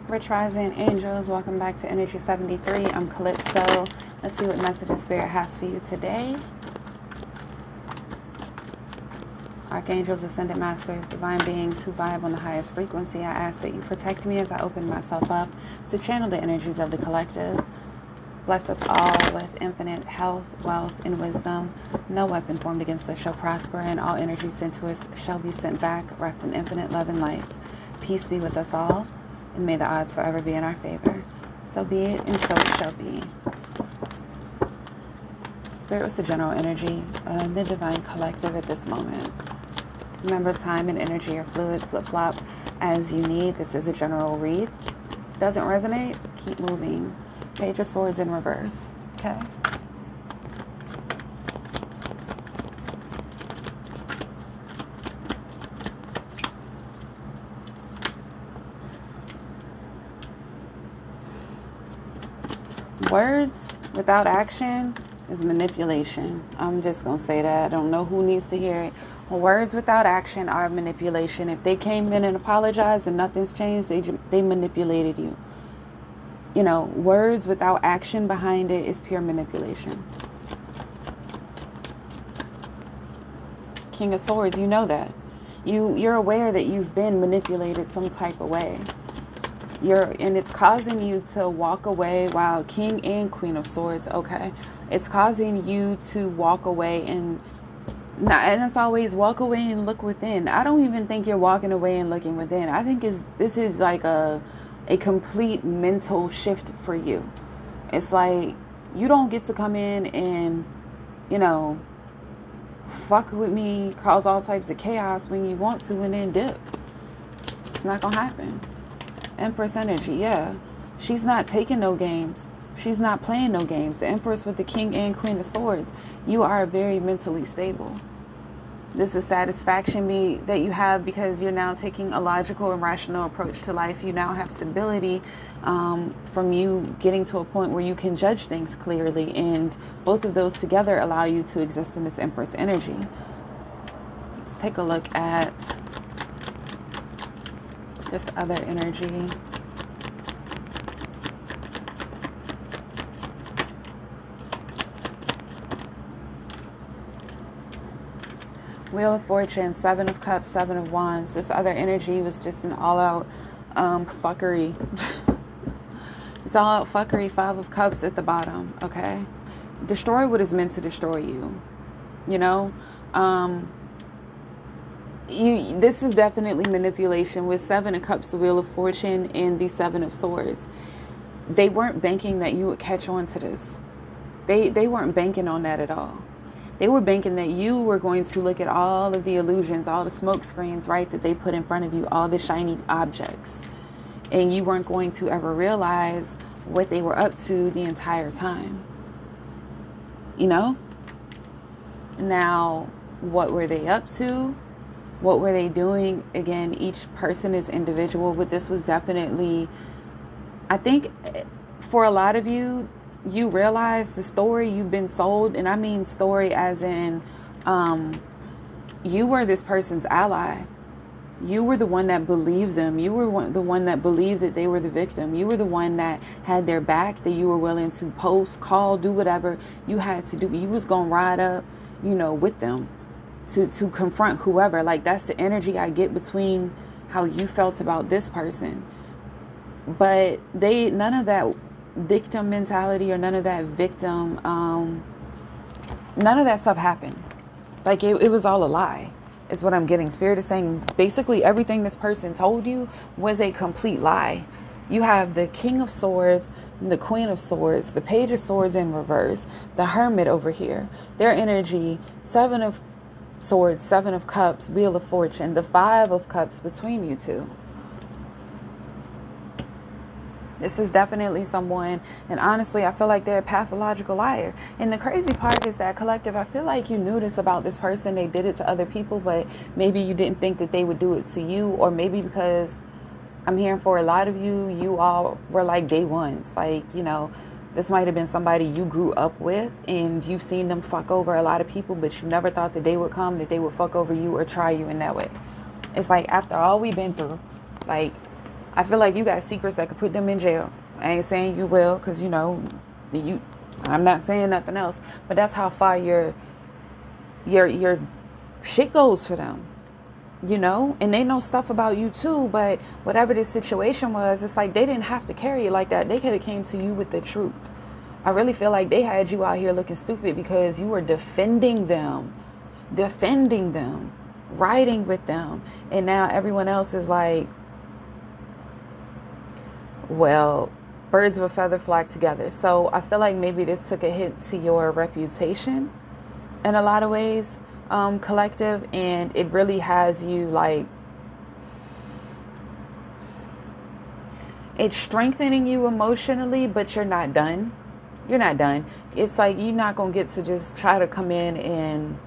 Rich Rising Angels, welcome back to Energy 73. I'm Calypso. Let's see what message Spirit has for you today. Archangels, Ascended Masters, Divine Beings who vibe on the highest frequency, I ask that you protect me as I open myself up to channel the energies of the collective. Bless us all with infinite health, wealth, and wisdom. No weapon formed against us shall prosper, and all energy sent to us shall be sent back, wrapped in infinite love and light. Peace be with us all, and may the odds forever be in our favor. So be it, and so it shall be. Spirit, what's the general energy of the Divine Collective at this moment? Remember, time and energy are fluid, flip-flop as you need. This is a general read. Doesn't resonate? Keep moving. Page of Swords in reverse. Okay. Words without action is manipulation. I'm just going to say that. I don't know who needs to hear it. Words without action are manipulation. If they came in and apologized and nothing's changed, they manipulated you. You know, words without action behind it is pure manipulation. King of Swords, you know that. You're aware that you've been manipulated some type of way. And it's causing you to walk away. Wow, King and Queen of Swords, okay. It's causing you to walk away and it's always walk away and look within. I don't even think you're walking away and looking within. I think this is like a complete mental shift for you. It's like you don't get to come in and, you know, fuck with me, cause all types of chaos when you want to and then dip. It's not gonna happen. Empress energy, yeah. She's not taking no games. She's not playing no games. The Empress with the King and Queen of Swords. You are very mentally stable. This is satisfaction that you have because you're now taking a logical and rational approach to life. You now have stability from you getting to a point where you can judge things clearly. And both of those together allow you to exist in this Empress energy. Let's take a look at this other energy. Wheel of Fortune, Seven of Cups, Seven of Wands. This other energy was just an all-out fuckery. It's all-out fuckery. Five of Cups at the bottom, okay? Destroy what is meant to destroy you. You know? This is definitely manipulation. With Seven of Cups, the Wheel of Fortune, and the Seven of Swords. They weren't banking that you would catch on to this. They weren't banking on that at all. They were banking that you were going to look at all of the illusions, all the smoke screens, right, that they put in front of you, all the shiny objects. And you weren't going to ever realize what they were up to the entire time. You know? Now, what were they up to? What were they doing? Again, each person is individual, but this was definitely, I think, for a lot of you, you realize the story you've been sold, and I mean story as in you were this person's ally. You were the one that believed them. You were the one that believed that they were the victim. You were the one that had their back, that you were willing to post, call, do whatever you had to do. You was going to ride up, you know, with them to confront whoever. Like, that's the energy I get between how you felt about this person. But none of that victim mentality or none of that victim, none of that stuff happened. Like, it was all a lie, is what I'm getting. Spirit is saying basically everything this person told you was a complete lie. You have the King of Swords, the Queen of Swords, the Page of Swords in reverse, the Hermit over here, their energy, Seven of Swords, Seven of Cups, Wheel of Fortune, the Five of Cups between you two. This is definitely someone, and honestly, I feel like they're a pathological liar. And the crazy part is that, collective, I feel like you knew this about this person. They did it to other people, but maybe you didn't think that they would do it to you. Or maybe because I'm hearing for a lot of you, you all were like day ones. Like, you know, this might have been somebody you grew up with and you've seen them fuck over a lot of people, but you never thought the day would come that they would fuck over you or try you in that way. It's like, after all we've been through, like, I feel like you got secrets that could put them in jail. I ain't saying you will, because, you know, I'm not saying nothing else, but that's how far your shit goes for them, you know. And they know stuff about you too, but whatever the situation was, it's like they didn't have to carry it like that. They could have came to you with the truth. I really feel like they had you out here looking stupid because you were defending them, riding with them, and now everyone else is like, well, birds of a feather flock together. So I feel like maybe this took a hit to your reputation in a lot of ways, collective, and it really has you like, it's strengthening you emotionally, but you're not done. You're not done. It's like you're not going to get to just try to come in and,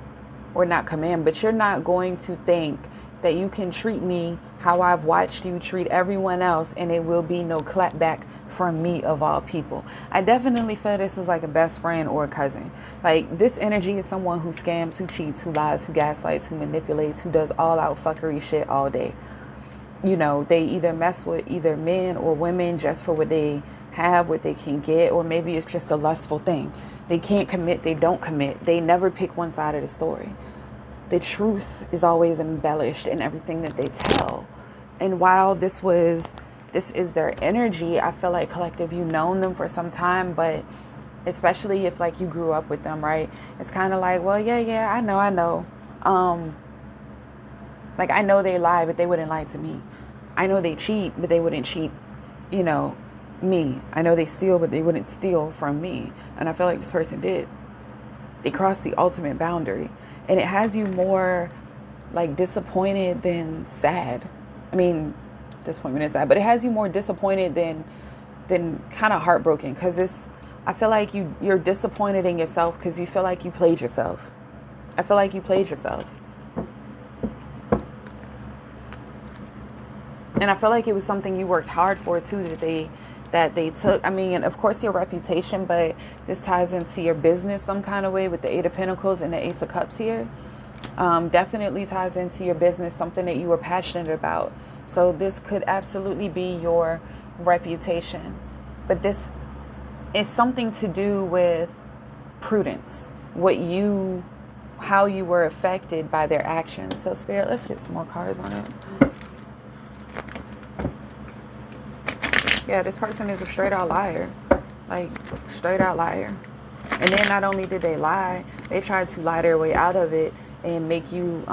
or not come in, but you're not going to think that you can treat me how I've watched you treat everyone else, and it will be no clapback from me of all people. I definitely feel this is like a best friend or a cousin. Like, this energy is someone who scams, who cheats, who lies, who gaslights, who manipulates, who does all out fuckery shit all day. You know, they either mess with either men or women just for what they have, what they can get, or maybe it's just a lustful thing. They can't commit, they don't commit. They never pick one side of the story. The truth is always embellished in everything that they tell. And while this is their energy, I feel like, collective, you've known them for some time, but especially if like you grew up with them, right? It's kind of like, well, yeah, I know. Like, I know they lie, but they wouldn't lie to me. I know they cheat, but they wouldn't cheat, you know, me. I know they steal, but they wouldn't steal from me. And I feel like this person did. They crossed the ultimate boundary. And it has you more like disappointed than sad. I mean, disappointment is sad, but it has you more disappointed than kind of heartbroken. Because I feel like you're disappointed in yourself because you feel like you played yourself. I feel like you played yourself. And I feel like it was something you worked hard for too, that they took. I mean, and of course your reputation, but this ties into your business some kind of way with the Eight of Pentacles and the Ace of Cups here. Definitely ties into your business, something that you were passionate about. So this could absolutely be your reputation. But this is something to do with prudence, how you were affected by their actions. So Spirit, let's get some more cards on it. Yeah, this person is a straight out liar. Like, straight out liar. And then not only did they lie, they tried to lie their way out of it and make you,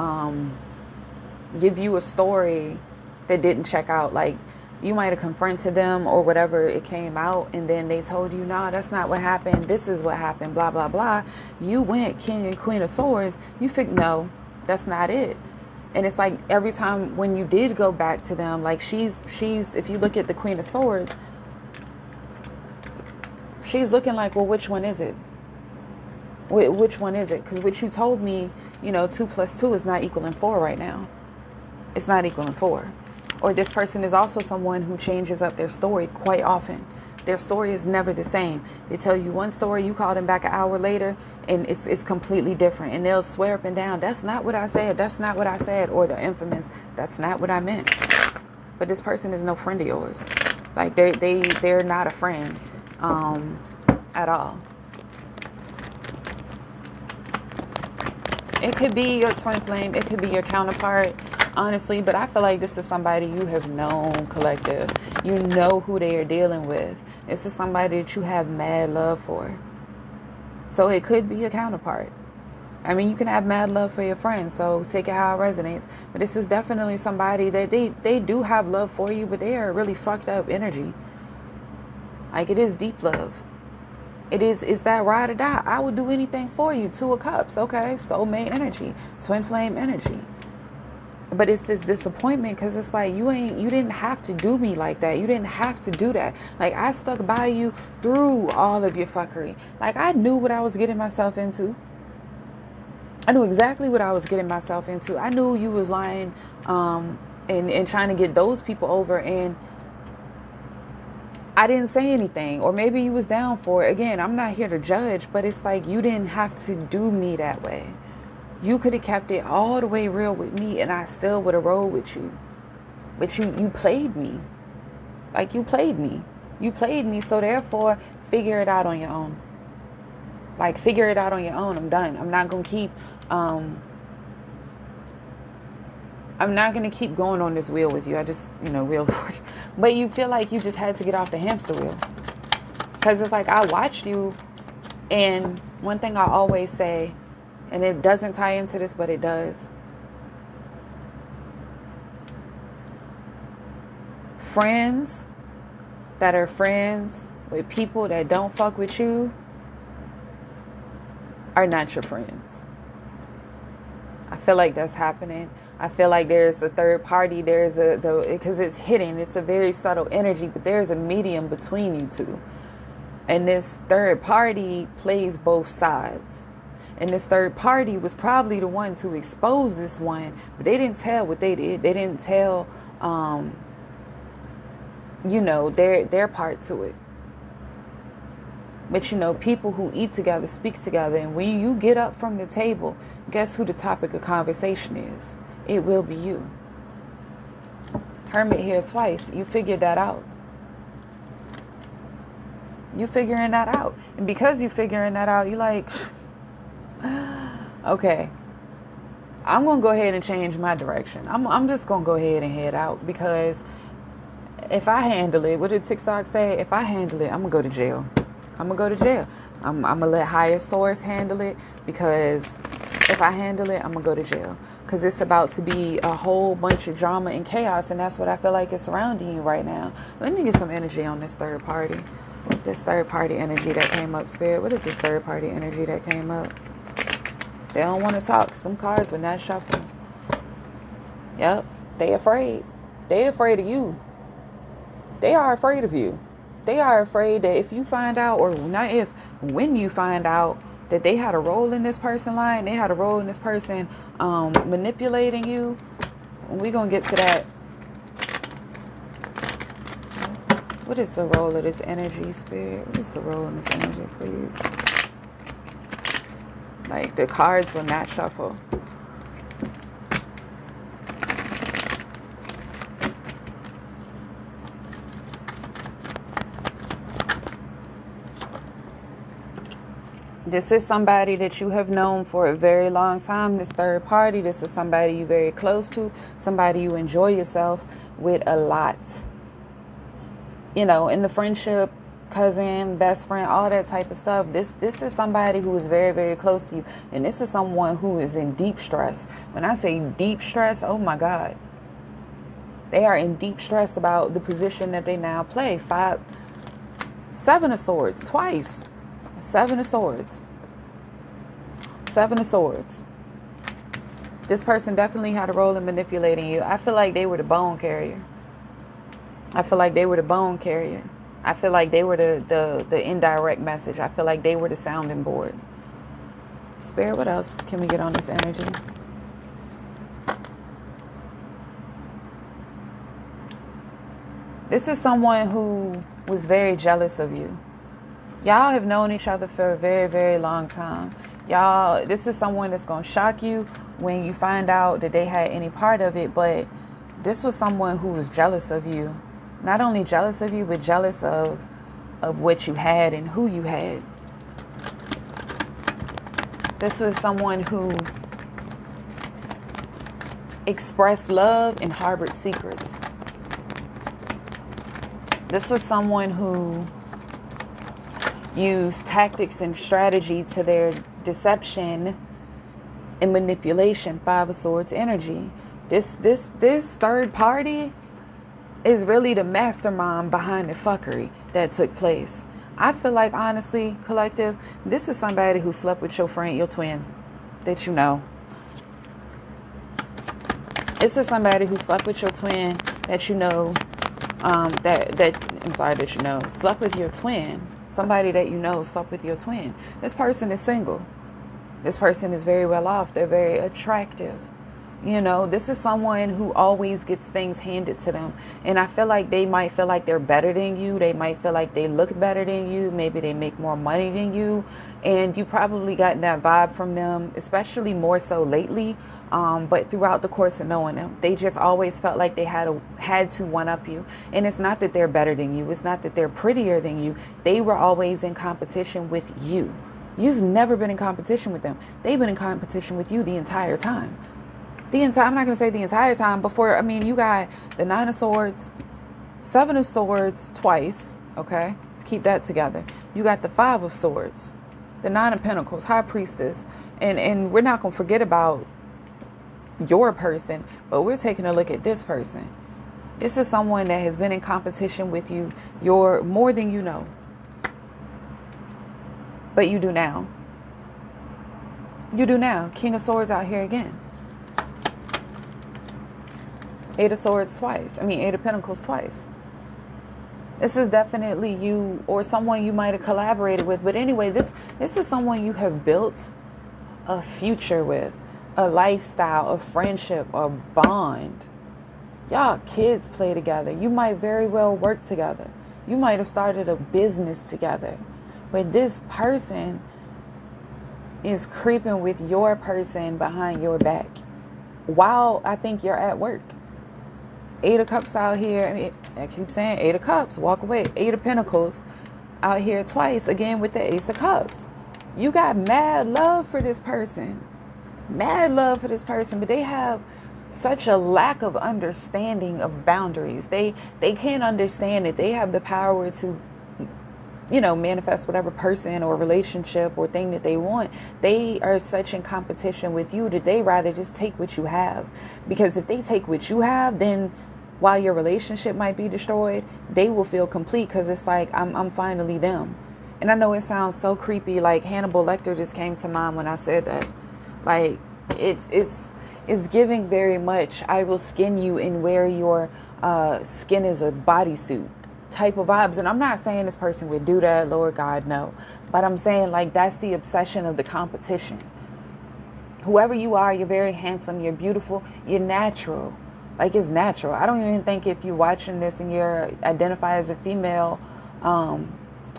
give you a story that didn't check out. Like, you might have confronted them or whatever, it came out, and then they told you, nah, that's not what happened. This is what happened, blah, blah, blah. You went King and Queen of Swords. You think, no, that's not it. And it's like every time when you did go back to them, like she's if you look at the Queen of Swords, she's looking like, well, which one is it? Which one is it? Because what you told me, you know, 2 + 2 is not equaling 4 right now. It's not equaling 4. Or this person is also someone who changes up their story quite often. Their story is never the same. They tell you one story, you call them back an hour later, and it's completely different. And they'll swear up and down, that's not what I said, that's not what I said. Or the infamous, that's not what I meant. But this person is no friend of yours. Like, they're not a friend at all. It could be your twin flame, it could be your counterpart, honestly, but I feel like this is somebody you have known, collective. You know who they are dealing with. This is somebody that you have mad love for. So it could be a counterpart. I mean, you can have mad love for your friends, so take it how it resonates. But this is definitely somebody that they do have love for you, but they are really fucked up energy. Like, it is deep love. Is that ride or die? I would do anything for you. 2 of Cups, okay? Soulmate energy, twin flame energy. But it's this disappointment because it's like you didn't have to do me like that. You didn't have to do that. Like, I stuck by you through all of your fuckery. Like, I knew what I was getting myself into. I knew exactly what I was getting myself into. I knew you was lying and trying to get those people over, and I didn't say anything. Or maybe you was down for it. Again, I'm not here to judge, but it's like you didn't have to do me that way. You could have kept it all the way real with me, and I still would have rolled with you. But you played me. Like, you played me. You played me, so therefore, figure it out on your own. Like, figure it out on your own. I'm done. I'm not going to keep, going on this wheel with you. I just, wheel for you. But you feel like you just had to get off the hamster wheel. Because it's like, I watched you, and one thing I always say, and it doesn't tie into this, but it does. Friends that are friends with people that don't fuck with you are not your friends. I feel like that's happening. I feel like there's a third party. Because it's hidden. It's a very subtle energy, but there's a medium between you two. And this third party plays both sides. And this third party was probably the ones who exposed this one, but they didn't tell what they did. They didn't tell, their part to it. But, people who eat together, speak together. And when you get up from the table, guess who the topic of conversation is? It will be you. Hermit here twice. You figured that out. You figuring that out. And because you figuring that out, you're like, okay, I'm going to go ahead and change my direction. I'm just going to go ahead and head out, because if I handle it, what did TikTok say? If I handle it, I'm going to go to jail. I'm going to go to jail. I'm going to let higher source handle it, because if I handle it, I'm going to go to jail. Because it's about to be a whole bunch of drama and chaos, and that's what I feel like is surrounding you right now. Let me get some energy on this third party. This third party energy that came up, Spirit. What is this third party energy that came up? They don't want to talk. Some cards would not shuffle. Yep. They afraid. They afraid of you. They are afraid of you. They are afraid that if you find out, or not if, when you find out that they had a role in this person line, they had a role in this person manipulating you. And we're going to get to that. What is the role of this energy, Spirit? What is the role in this energy, please? Like, the cards will not shuffle. This is somebody that you have known for a very long time, this third party. This is somebody you're very close to, somebody you enjoy yourself with a lot. In the friendship, cousin, best friend, all that type of stuff. This is somebody who is very, very close to you. And this is someone who is in deep stress. When I say deep stress, oh my God. They are in deep stress about the position that they now play. 7 of Swords, twice. 7 of Swords. 7 of Swords. This person definitely had a role in manipulating you. I feel like they were the bone carrier. I feel like they were the bone carrier. I feel like they were the indirect message. I feel like they were the sounding board. Spirit, what else can we get on this energy? This is someone who was very jealous of you. Y'all have known each other for a very, very long time. Y'all, this is someone that's going to shock you when you find out that they had any part of it. But this was someone who was jealous of you. Not only jealous of you, but jealous of what you had and who you had. This was someone who expressed love and harbored secrets. This was someone who used tactics and strategy to their deception and manipulation. 5 of Swords energy. This third party is really the mastermind behind the fuckery that took place. I feel like, honestly, collective, this is somebody who slept with your friend, your twin, that you know. This is somebody who slept with your twin that you know, slept with your twin. Somebody that you know slept with your twin. This person is single. This person is very well off. They're very attractive. You know, this is someone who always gets things handed to them. And I feel like they might feel like they're better than you. They might feel like they look better than you. Maybe they make more money than you. And you probably got that vibe from them, especially more so lately. But throughout the course of knowing them, they just always felt like they had to one-up you. And it's not that they're better than you. It's not that they're prettier than you. They were always in competition with you. You've never been in competition with them. They've been in competition with you the entire time. I'm not going to say the entire time. Before, I mean, you got the 9 of Swords, 7 of Swords twice. Okay, let's keep that together. You got the 5 of Swords, the 9 of Pentacles, High Priestess, and we're not going to forget about your person, but we're taking a look at this person. This is someone that has been in competition with you. You're more than you know, but you do now. You do now. King of Swords out here again. 8 of Swords twice. I mean, 8 of Pentacles twice. This is definitely you or someone you might have collaborated with. But anyway, this is someone you have built a future with, a lifestyle, a friendship, a bond. Y'all kids play together. You might very well work together. You might have started a business together. But this person is creeping with your person behind your back while I think you're at work. 8 of Cups out here. I mean, I keep saying 8 of Cups, walk away. 8 of Pentacles out here twice, again with the Ace of Cups. You got mad love for this person. Mad love for this person, but they have such a lack of understanding of boundaries. They can't understand that they have the power to, you know, manifest whatever person or relationship or thing that they want. They are such in competition with you that they rather just take what you have. Because if they take what you have, then while your relationship might be destroyed, they will feel complete because it's like, I'm finally them. And I know it sounds so creepy, like Hannibal Lecter just came to mind when I said that. Like, it's giving very much, I will skin you and wear your skin as a bodysuit type of vibes. And I'm not saying this person would do that, Lord God, no. But I'm saying, like, that's the obsession of the competition. Whoever you are, you're very handsome, you're beautiful, you're natural. Like, it's natural. I don't even think if you're watching this and you're identify as a female,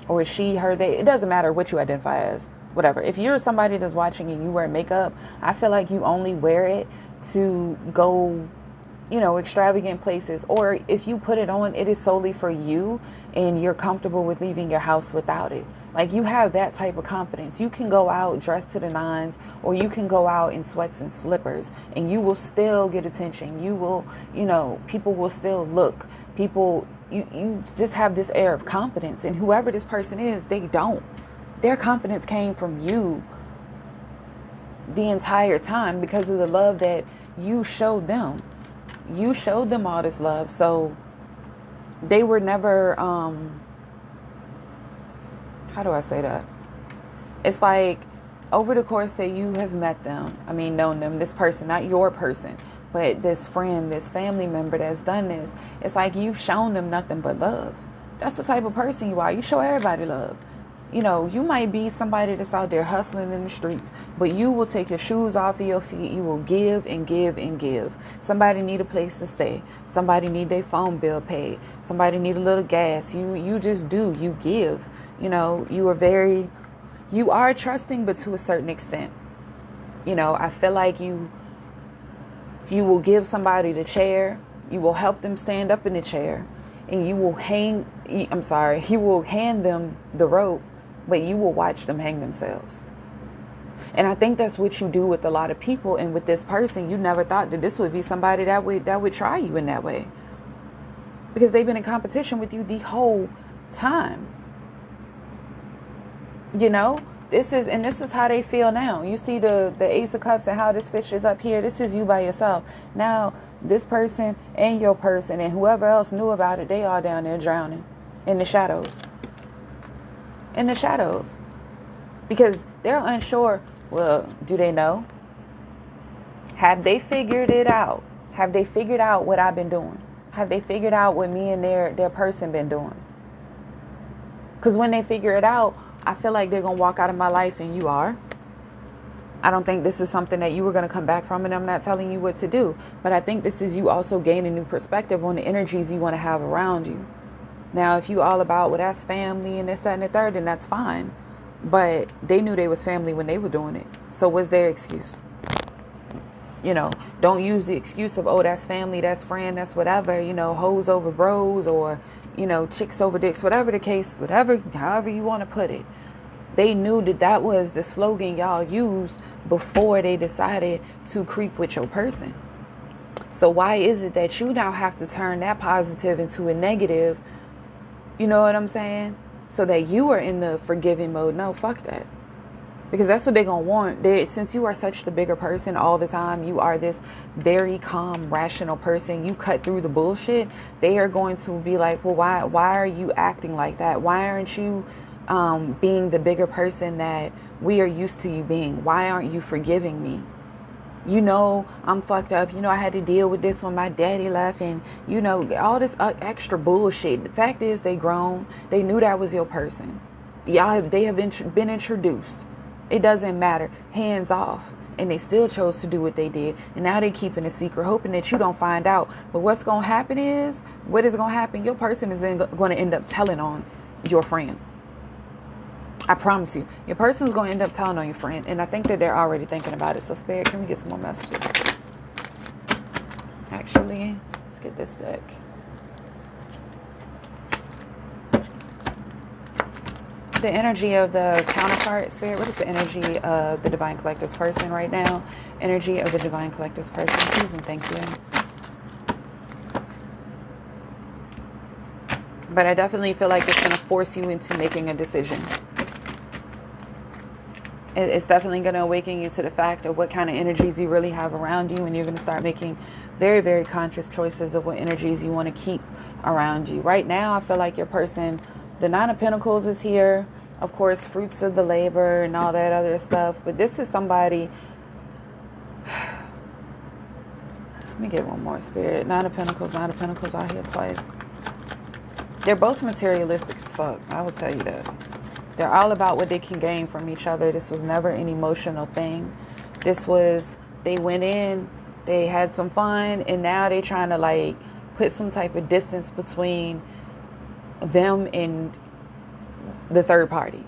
or she, her, they, it doesn't matter what you identify as, whatever. If you're somebody that's watching and you wear makeup, I feel like you only wear it to go, you know, extravagant places. Or if you put it on, it is solely for you and you're comfortable with leaving your house without it. Like, you have that type of confidence. You can go out dressed to the nines, or you can go out in sweats and slippers and you will still get attention. You will, you know, people will still look. People, you just have this air of confidence. And whoever this person is, they don't. Their confidence came from you the entire time because of the love that you showed them. You showed them all this love. So they were never, how do I say that? It's like over the course that you have met them, I mean, known them, this person, not your person, but this friend, this family member that's done this, it's like you've shown them nothing but love. That's the type of person you are. You show everybody love. You know, you might be somebody that's out there hustling in the streets, but you will take your shoes off of your feet. You will give and give and give. Somebody need a place to stay. Somebody need their phone bill paid. Somebody need a little gas. You just do. You give. You know, you are trusting, but to a certain extent. You know, I feel like you will give somebody the chair. You will help them stand up in the chair, and you will you will hand them the rope, but you will watch them hang themselves. And I think that's what you do with a lot of people. And with this person, you never thought that this would be somebody that would try you in that way, because they've been in competition with you the whole time. You know, this is how they feel now. You see the Ace of Cups and how this fishes up here. This is you by yourself. Now, this person and your person and whoever else knew about it, they all down there drowning in the shadows. In the shadows. Because they're unsure. Well, do they know? Have they figured it out? Have they figured out what I've been doing? Have they figured out what me and their person been doing? Because when they figure it out, I feel like they're going to walk out of my life, and you are. I don't think this is something that you were going to come back from, and I'm not telling you what to do. But I think this is you also gaining new perspective on the energies you want to have around you. Now, if you all about, well, that's family and this, that, and the third, then that's fine. But they knew they was family when they were doing it. So what's their excuse? You know, don't use the excuse of, oh, that's family, that's friend, that's whatever, you know, hoes over bros, or, you know, chicks over dicks, whatever the case, whatever, however you want to put it. They knew that that was the slogan y'all used before they decided to creep with your person. So why is it that you now have to turn that positive into a negative? You know what I'm saying? So that you are in the forgiving mode. No, fuck that. Because that's what they're going to want. Since you are such the bigger person all the time, you are this very calm, rational person, you cut through the bullshit, they are going to be like, well, why are you acting like that? Why aren't you being the bigger person that we are used to you being? Why aren't you forgiving me? You know, I'm fucked up. You know, I had to deal with this when my daddy left, and, you know, all this extra bullshit. The fact is, they grown. They knew that was your person. They have been introduced. It doesn't matter. Hands off. And they still chose to do what they did. And now they keeping a secret, hoping that you don't find out. But what's going to happen is, what is going to happen? Your person is going to end up telling on your friend. I promise you. Your person's going to end up telling on your friend. And I think that they're already thinking about it. So, Spirit, can we get some more messages? Actually, let's get this deck. The energy of the counterpart, Spirit. What is the energy of the Divine Collective's person right now? Energy of the Divine Collective's person. Please and thank you. But I definitely feel like it's going to force you into making a decision. It's definitely going to awaken you to the fact of what kind of energies you really have around you. And you're going to start making very, very conscious choices of what energies you want to keep around you. Right now, I feel like your person... The Nine of Pentacles is here. Of course, fruits of the labor and all that other stuff. But this is somebody... Let me get one more, Spirit. Nine of Pentacles out here twice. They're both materialistic as fuck. I will tell you that. They're all about what they can gain from each other. This was never an emotional thing. This was... They went in, they had some fun, and now they're trying to, like, put some type of distance between... them and the third party.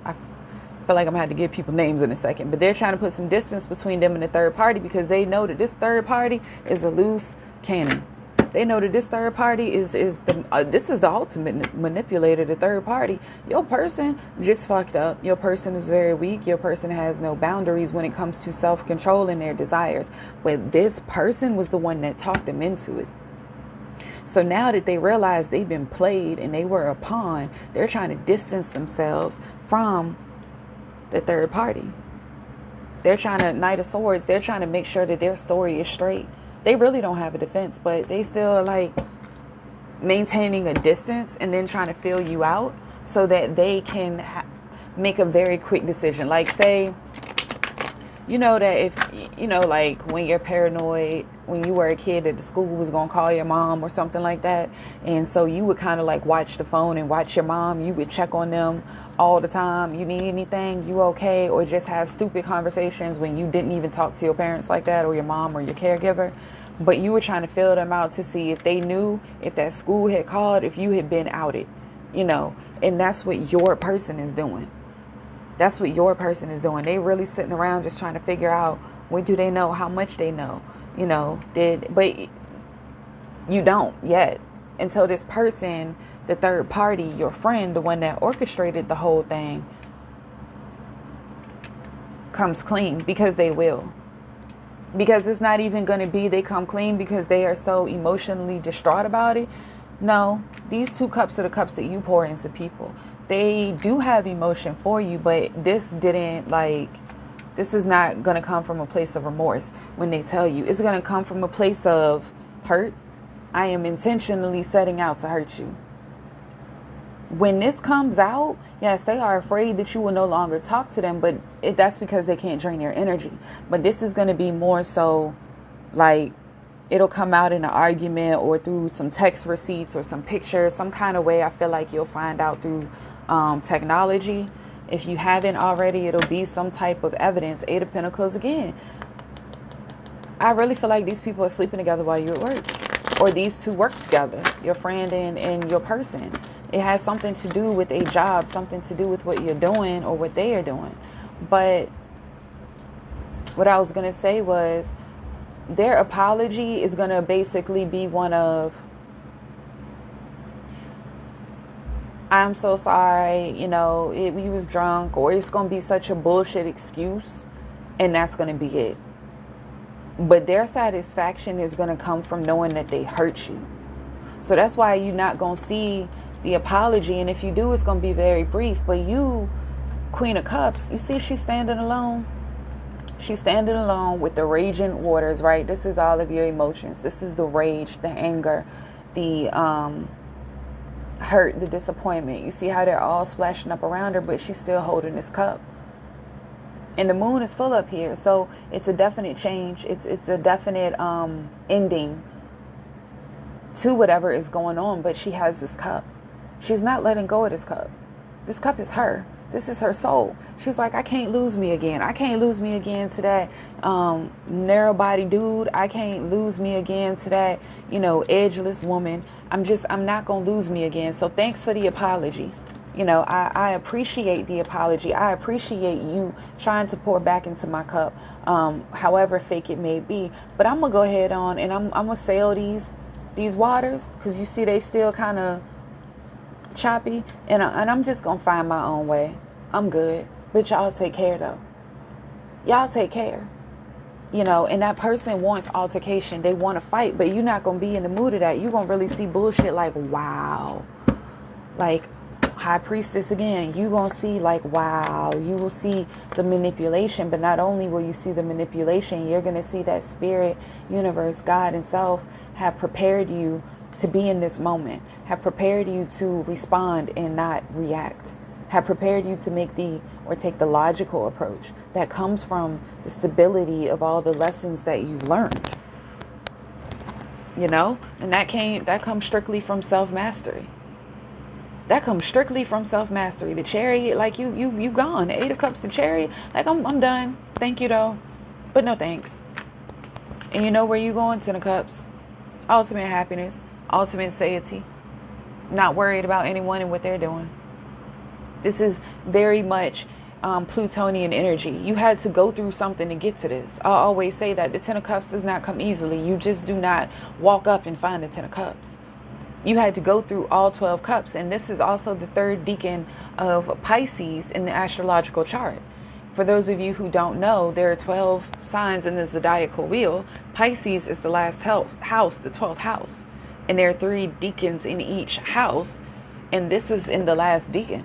I feel like I'm gonna have to give people names in a second, but they're trying to put some distance between them and the third party because they know that this third party is a loose cannon. They know that this third party is the ultimate manipulator. The third party, your person just fucked up. Your person is very weak. Your person has no boundaries when it comes to self-control and their desires. But this person was the one that talked them into it. So now that they realize they've been played and they were a pawn, they're trying to distance themselves from the third party. They're trying to, Knight of Swords, they're trying to make sure that their story is straight. They really don't have a defense, but they still are like maintaining a distance and then trying to feel you out so that they can make a very quick decision. Like, say, you know that if, you know, like when you're paranoid, when you were a kid, that the school was going to call your mom or something like that. And so you would kind of like watch the phone and watch your mom. You would check on them all the time. You need anything? You okay? Or just have stupid conversations when you didn't even talk to your parents like that, or your mom or your caregiver. But you were trying to feel them out to see if they knew, if that school had called, if you had been outed, you know. And that's what your person is doing. That's what your person is doing. They really sitting around just trying to figure out, what do they know, how much they know, you know, but you don't yet until this person, the third party, your friend, the one that orchestrated the whole thing, comes clean, because they will. Because it's not even going to be they come clean because they are so emotionally distraught about it. No, these two cups are the cups that you pour into people. They do have emotion for you, but this didn't, like, this is not going to come from a place of remorse when they tell you. It's going to come from a place of hurt. I am intentionally setting out to hurt you. When this comes out, yes, they are afraid that you will no longer talk to them, but that's because they can't drain your energy. But this is going to be more so like, it'll come out in an argument or through some text receipts or some pictures, some kind of way. I feel like you'll find out through technology. If you haven't already, it'll be some type of evidence. 8 of Pentacles again. I really feel like these people are sleeping together while you're at work. Or these two work together, your friend and your person. It has something to do with a job, something to do with what you're doing or what they are doing. But what I was going to say was, their apology is going to basically be one of, I'm so sorry, you know, we was drunk, or it's going to be such a bullshit excuse, and that's going to be it. But their satisfaction is going to come from knowing that they hurt you. So that's why you're not going to see the apology. And if you do, it's going to be very brief. But you, Queen of Cups, you see she's standing alone. She's standing alone with the raging waters, right? This is all of your emotions. This is the rage, the anger, the hurt, the disappointment. You see how they're all splashing up around her, but she's still holding this cup. And the moon is full up here. So it's a definite change. It's a definite ending to whatever is going on. But she has this cup. She's not letting go of this cup. This cup is her. This is her soul. She's like, I can't lose me again. I can't lose me again to that narrow body dude. I can't lose me again to that, you know, edgeless woman. I'm not going to lose me again. So thanks for the apology. You know, I appreciate the apology. I appreciate you trying to pour back into my cup, however fake it may be. But I'm going to go ahead on and I'm going to sail these waters, because you see they still kind of choppy. And I'm just going to find my own way. I'm good. But y'all take care, though. Y'all take care. You know, and that person wants altercation. They want to fight, but you're not going to be in the mood of that. You're going to really see bullshit like, wow. Like, High Priestess again, you're going to see like, wow, you will see the manipulation. But not only will you see the manipulation, you're going to see that spirit, universe, God and self have prepared you to be in this moment, have prepared you to respond and not react, have prepared you to make take the logical approach that comes from the stability of all the lessons that you've learned. You know, and that comes strictly from self-mastery. That comes strictly from self-mastery. The Chariot, like you gone. The 8 of Cups, the Chariot, like I'm done. Thank you though, but no thanks. And you know where you going? 10 of Cups. Ultimate happiness, ultimate satiety. Not worried about anyone and what they're doing. This is very much Plutonian energy. You had to go through something to get to this. I always say that the 10 of Cups does not come easily. You just do not walk up and find the 10 of Cups. You had to go through all 12 cups. And this is also the 3rd decan of Pisces in the astrological chart. For those of you who don't know, there are 12 signs in the zodiacal wheel. Pisces is the last house, the 12th house. And there are 3 decans in each house. And this is in the last decan.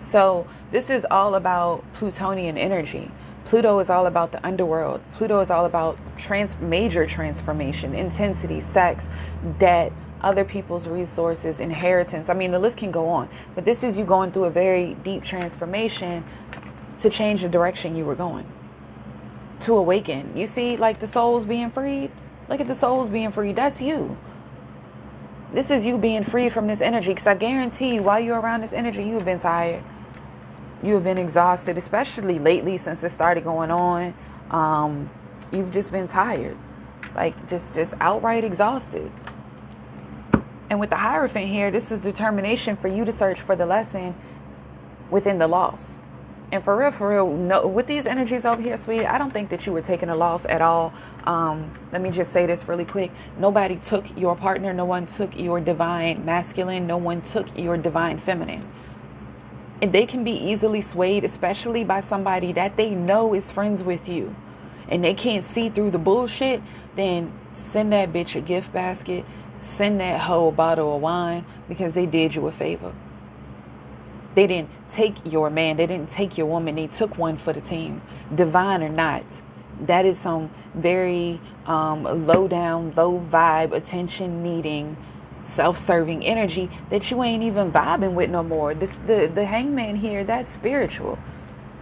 So this is all about Plutonian energy. Pluto is all about the underworld. Pluto is all about major transformation, intensity, sex, debt, other people's resources, inheritance. I mean, the list can go on. But this is you going through a very deep transformation to change the direction you were going. To awaken. You see, like the souls being freed? Look at the souls being freed. That's you. This is you being freed from this energy. Because I guarantee you, while you're around this energy, you have been tired. You have been exhausted, especially lately since it started going on. You've just been tired, like just outright exhausted. And with the Hierophant here, this is determination for you to search for the lesson within the loss. And for real, no, with these energies over here, sweetie, I don't think that you were taking a loss at all. Let me just say this really quick. Nobody took your partner. No one took your divine masculine. No one took your divine feminine. If they can be easily swayed, especially by somebody that they know is friends with you, and they can't see through the bullshit, then send that bitch a gift basket, send that hoe a bottle of wine, because they did you a favor. They didn't take your man, they didn't take your woman, they took one for the team, divine or not. That is some very low down, low vibe, attention needing, self-serving energy that you ain't even vibing with no more. The hangman here, that's spiritual.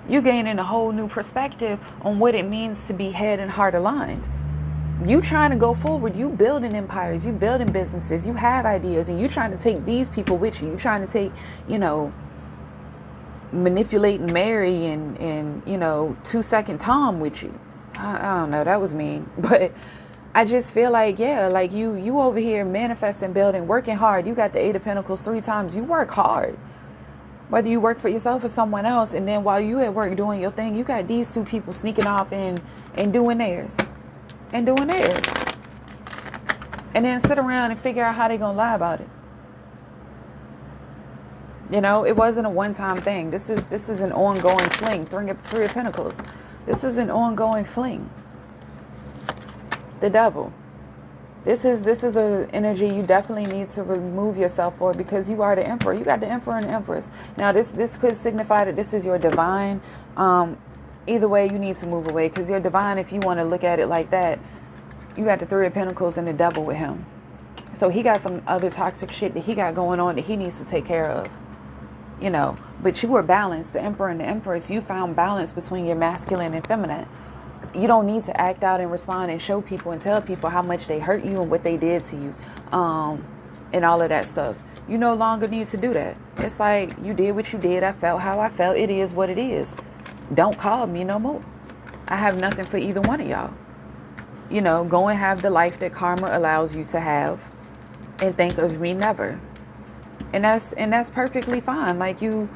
You're gaining a whole new perspective on what it means to be head and heart aligned. You trying to go forward, you building empires, you building businesses, you have ideas, and you trying to take these people with you. You trying to take, you know, manipulate and marry and 2-second Tom with you. I don't know, that was mean. But I just feel like, yeah, like you over here manifesting, building, working hard. You got the 8 of Pentacles 3 times. You work hard. Whether you work for yourself or someone else, and then while you at work doing your thing, you got these 2 people sneaking off and doing theirs. And doing theirs. And then sit around and figure out how they're going to lie about it. It wasn't a one-time thing. This is an ongoing fling. 3 of Pentacles. This is an ongoing fling. The Devil. This is an energy you definitely need to remove yourself for, because you are the Emperor. You got the Emperor and the Empress. Now, this could signify that this is your divine. Either way, you need to move away, because your divine, if you want to look at it like that, you got the 3 of Pentacles and the Devil with him. So he got some other toxic shit that he got going on that he needs to take care of. But you were balanced. The Emperor and the Empress, you found balance between your masculine and feminine. You don't need to act out and respond and show people and tell people how much they hurt you and what they did to you, and all of that stuff. You no longer need to do that. It's like, you did what you did. I felt how I felt. It is what it is. Don't call me no more. I have nothing for either one of y'all. Go and have the life that karma allows you to have, and think of me never. And that's perfectly fine. Like, you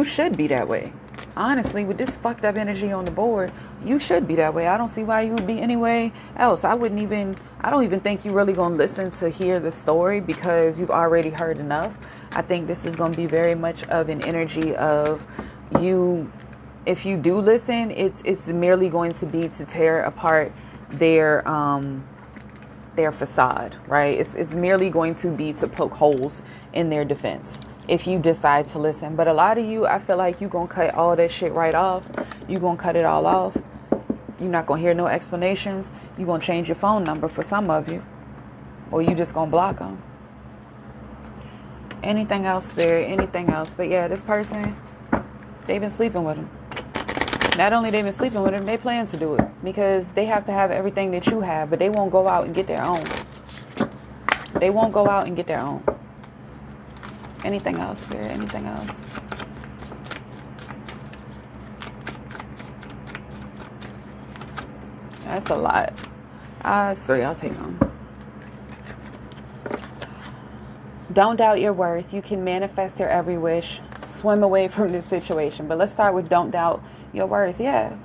should be that way. Honestly, with this fucked up energy on the board, you should be that way. I don't see why you would be anyway else. I don't even think you're really going to listen to hear the story, because you've already heard enough. I think this is going to be very much of an energy of you. If you do listen, it's merely going to be to tear apart their facade, right? It's merely going to be to poke holes in their defense if you decide to listen. But a lot of you, I feel like you're going to cut all that shit right off. You're going to cut it all off. You're not going to hear no explanations. You're going to change your phone number for some of you. Or you just going to block them. Anything else, Spirit? Anything else? But yeah, this person, they've been sleeping with him. Not only they've been sleeping with him, they plan to do it. Because they have to have everything that you have. But they won't go out and get their own. They won't go out and get their own. Anything else, Spirit? Anything else? That's a lot. It's 3. I'll take them. Don't doubt your worth. You can manifest your every wish. Swim away from this situation. But let's start with don't doubt your worth. Yeah.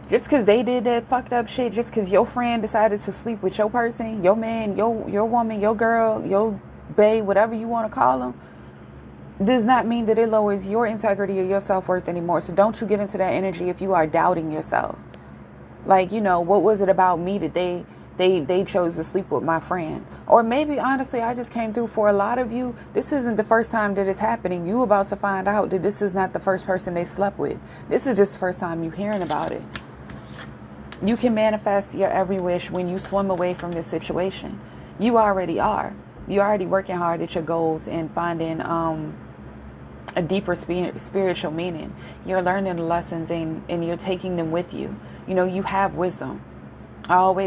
Just because they did that fucked up shit, just because your friend decided to sleep with your person, your man, your woman, your girl, your bae, whatever you want to call them, does not mean that it lowers your integrity or your self-worth anymore. So don't you get into that energy if you are doubting yourself. Like, what was it about me that they chose to sleep with my friend? Or maybe, honestly, I just came through for a lot of you. This isn't the first time that it's happening. You about to find out that this is not the first person they slept with. This is just the first time you hearing about it. You can manifest your every wish when you swim away from this situation. You already are. You're already working hard at your goals and finding a deeper spiritual meaning. You're learning the lessons and you're taking them with you. You have wisdom. I always